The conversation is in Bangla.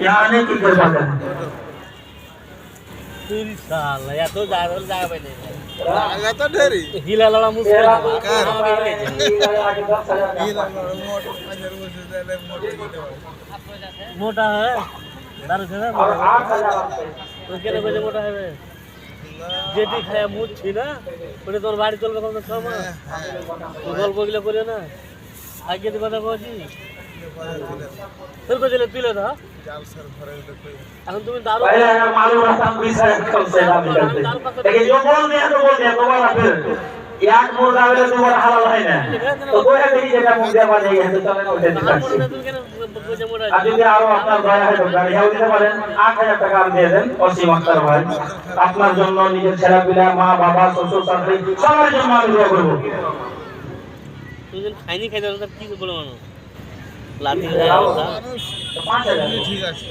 यहाँ आने की कृपा करें। या तो जाएगा पहले आगा तो ढेरी हिला लड़ा मुश्किल हिला मोटा है दारू से ना तो केने बजे मोटा है जेटी खाया मुछ छी ना ওটা তোর বাড়ি চলবে কোন সময় গল্প গিলা করে না আগে তো কথা কইছি তোর কইলে তুইলে না এখন তুমি দারু भाई अगर मालूम रहता हम 20 हजार कम से ना निकलते लेकिन जो बोल दिया दोबारा फिर एक मुर्गा वाले दोबारा हलाल है ना तो कोई नहीं जेटा मुर्गा बन जाएगा तो चले ना उठे दिखाচ্ছি তুমি কেন কইছে মোটা আর যদি আরো আপনার দয়া হয় তো গাড়ি হাও দিতে পারেন 8000 টাকা আমি দিয়ে দেন অসীম আক্তার ভাই আপনার জন্য নিজের ছেলেপিলা মা বাবা শ্বশুর শাশুড়ি সবার জন্য আমি দোয়া করব তুমি খাইনি খাইতে কি বলো মানুষ লাঠি খায় 5000 ঠিক আছে